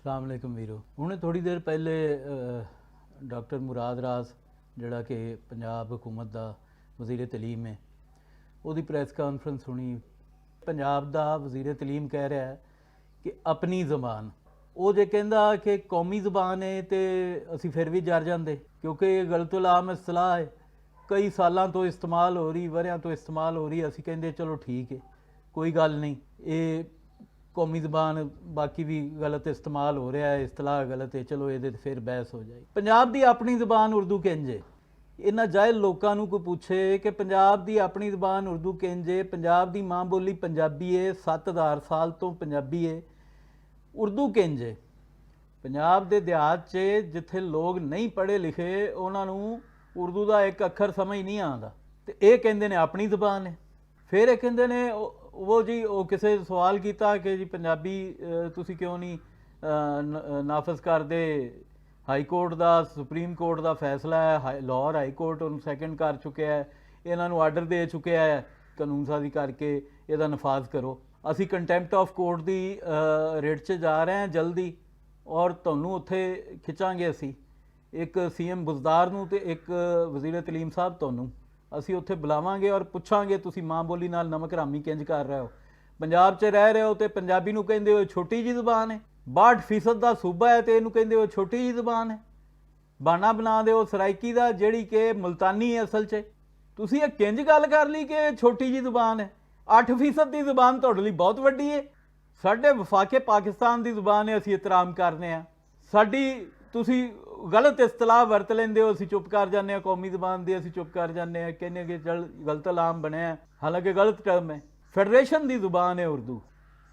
अस्सलाम वालेकुम वीरो। हुणे थोड़ी देर पहले डॉक्टर मुराद राज जिहड़ा कि पंजाब हुकूमत दा वज़ीर तलीम है उहदी प्रैस कॉन्फ्रेंस सुनी। पंजाब दा वज़ीर तलीम कह रहा है कि अपनी ज़बान वो जे कहंदा कि कौमी ज़बान है तो असी फिर भी जर जांदे, क्योंकि ये गलतुल आम इस्तलाह है, कई सालों तो इस्तेमाल हो रही, वरियां तो इस्तेमाल हो रही। असी कहंदे चलो ठीक है, कोई गल नहीं, ये कौमी ज़बान बाकी भी गलत इस्तेमाल हो रहा है, इस्तलाह गलत है, चलो ये फिर बहस हो जाए। पंजाब की अपनी ज़बान उर्दू किंज है? इन्हां जाहिल लोगों को कोई पूछे कि पंजाब की अपनी ज़बान उर्दू किंज है। पंजाब की माँ बोली पंजाबी है, 7000 साल तो पंजाबी है। उर्दू किंज है? पंजाब के देहात च जिथे लोग नहीं पढ़े लिखे उन्होंने उर्दू का एक अखर समझ नहीं आता, तो ये कहते हैं अपनी ज़बान है। फिर ये कहते हैं वो जी वो किसी सवाल किया कि जी पंजाबी तुसी क्यों नहीं नाफज करते, हाई कोर्ट का सुप्रीम कोर्ट का फैसला है, लाहौर हाई कोर्ट उन्होंने सैकेंड कर चुके है, इन्होंने आर्डर दे चुके है कानून साजी करके इसका नफाज करो। असी कंटैंप्ट ऑफ कोर्ट की रेट च जा रहे हैं जल्दी, और तुहानूं उत्थे खिंचांगे असी एक CM बुजदार नूं ते एक वज़ीर तलीम साहब तुहानूं असी उत्थे बुलावांगे और पुछांगे तुसी माँ बोली नाल नमक हरामी किंज कर रहे हो। पंजाब च रह रहे हो तो पंजाबी नूं कहंदे हो छोटी जी ज़बान है, 62% का सूबा है तो इहनूं कहंदे हो छोटी जी ज़बान है। बाना बना दो सराइकी का जिहड़ी कि मुल्तानी है असल च। तुसी ये किंज गल कर ली कि छोटी जी ज़बान है? 8% की ज़बान तुहाडे लई बहुत वड्डी है। साडे वफाके पाकिस्तान की ज़बान है, असी एहतराम करने हैं। साडी तुसी गलत इस्तलाह वरत लेंदे हो, असी चुप कर जाने, कौमी ज़बान की असी चुप कर जाने, कहने कि चल गलत लाम बने, हालांकि गलत टर्म है। फेडरेशन की ज़बान है उर्दू,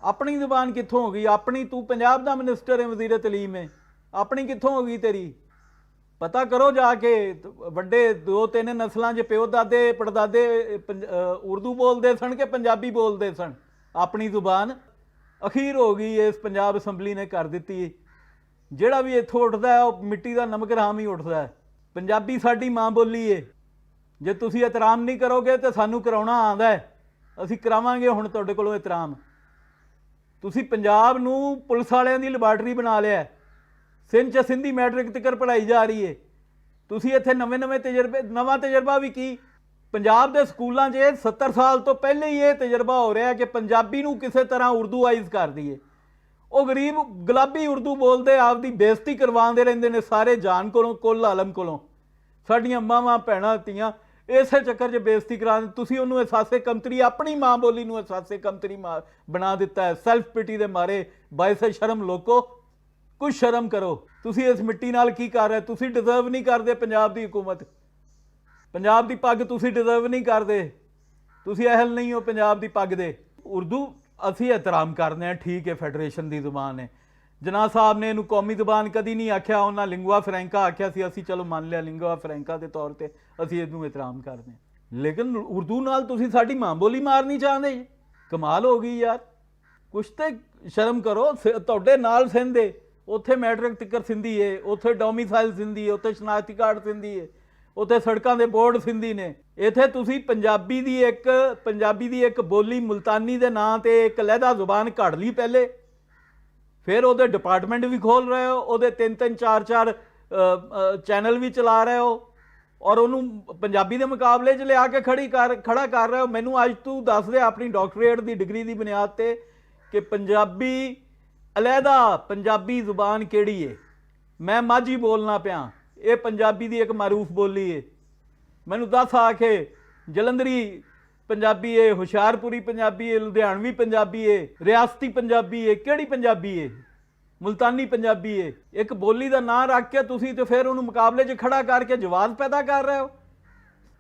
अपनी ज़बान कित्थों हो गई? अपनी तू पंजाब का मिनिस्टर है, वज़ीर तलीम है, अपनी कित्थों हो गई तेरी? पता करो जाके। वड्डे 2-3 नस्लों च प्यो दादे पड़दादे उर्दू बोलते सन कि पंजाबी बोलते सन। अपनी ज़ुबान अखीर हो गई है, इस पंजाब असैंबली ने कर दी। ਜਿਹੜਾ भी इत्थों उठता है वह मिट्टी का नमक हराम ही उठता है। पंजाबी साडी माँ बोली है, जे तुसी एहतराम नहीं करोगे तो सानू कराउणा आंदा है, असी करावांगे हुण तुहाडे कोलों एहतराम। तुसी पंजाब नूं पुलिस वालियां दी लैबारटरी बना लिया, सिंध च सिंधी मैट्रिक तक पढ़ाई जा रही है। तुसी इत्थे नवे नवा तजर्बा भी की। पंजाब के स्कूलों च 70 साल तो पहले ही ये तजर्बा हो रहा है कि पंजाबी नूं किसी तरह उर्दूआइज कर दीए। वो गरीब गुलाबी उर्दू बोलते आपकी बेइज्जती करवाते रहते हैं सारे जान कोलों, कुल आलम कोलों। साडियां मावां भैणां धीआं इस चक्कर च बेइज्जती करा तुसी उन्होंने एहसासे कमतरी, अपनी माँ बोली नूं एहसासे कमतरी बना दिता है। सैल्फ पिटी दे मारे बायसे शर्म लोको, कुछ शर्म करो। तुसी इस मिट्टी नाल की कर रहे? तुसी डिजर्व नहीं करते पंजाब की हुकूमत, पंजाब की पग तुसी डिजर्व नहीं करते, तुसी अहल नहीं हो पंजाब की पग दे। उर्दू असी एहतराम करते हैं, ठीक है, फेडरेशन की ज़ुबान है। जना साहब ने इनू कौमी ज़ुबान कभी नहीं आख्या, उन्हें लिंगुआ फ्रैंका आख्या सी, असी चलो मान लिया लिंगुआ फ्रैंका के तौर पर असी इनू एहतराम करते हैं। लेकिन उर्दू नाल तुसी साडी माँ बोली मारनी चाहते? कमाल हो गई यार, कुछ तो शर्म करो। तुहाडे नाल सिंध है, उत्थे मैट्रिक तक सिंधी है, उत्थे डोमिसाइल सिंधी है, उत्थे शनाख्ती कार्ड सिंधी है, उत्थे सड़कों के बोर्ड सिंधी ने। इत्थे तुसी पंजाबी दी एक बोली मुल्तानी दे नां ते एक लहदा जुबान घड़ ली पहले, फिर वो डिपार्टमेंट भी खोल रहे हो, वो 3-3 4-4 चैनल भी चला रहे हो, और उन्होंने पंजाबी के मुकाबले च लिया के खड़ा कर रहे हो। मैनू अज तू दस दे अपनी डॉक्टरेट की डिग्री की बुनियाद पर कि पंजाबी अलहदा पंजाबी जुबान केड़ी है। मैं माझी बोलना पिया, ये पंजाबी की एक मारूफ बोली है। मैनू दस आखे जलंधरी पंजाबी है, हुशियारपुरी पंजाबी है, लुधियानवी पंजाबी है, रियासती पंजाबी है, केड़ी पंजाबी है? मुल्तानी पंजाबी है। एक बोली का नाम रख के तुसी तो फिर उन्होंने मुकाबले च खड़ा करके जवाब पैदा कर रहे हो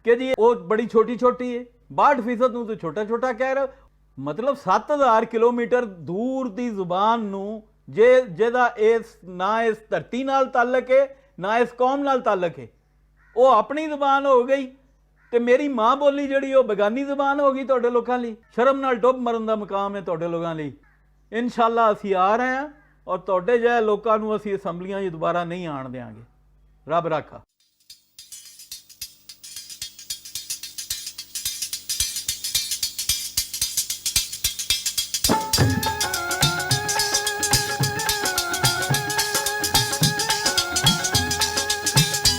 कि जी वो बड़ी छोटी छोटी है। 62% नूं तो छोटा छोटा कह रहे हो। मतलब 7000 किलोमीटर दूर की जुबान नूं जेदा इस ना इस धरती नाल ताल्लक है ना इस कौम नाल ताल्लक है, वो अपनी जुबान हो गई, तो मेरी माँ बोली जिहड़ी वो बेगानी जुबान हो गई तुहाडे लोकां लई। शर्म नाल डुब मरन दा मुकाम है तुहाडे लोकां लई। इंशाअल्लाह असीं आ रहे हैं और तुहाडे जिहे लोकां नूं असीं असैंबलियां 'ਚ दोबारा नहीं आण देंगे। रब राखा।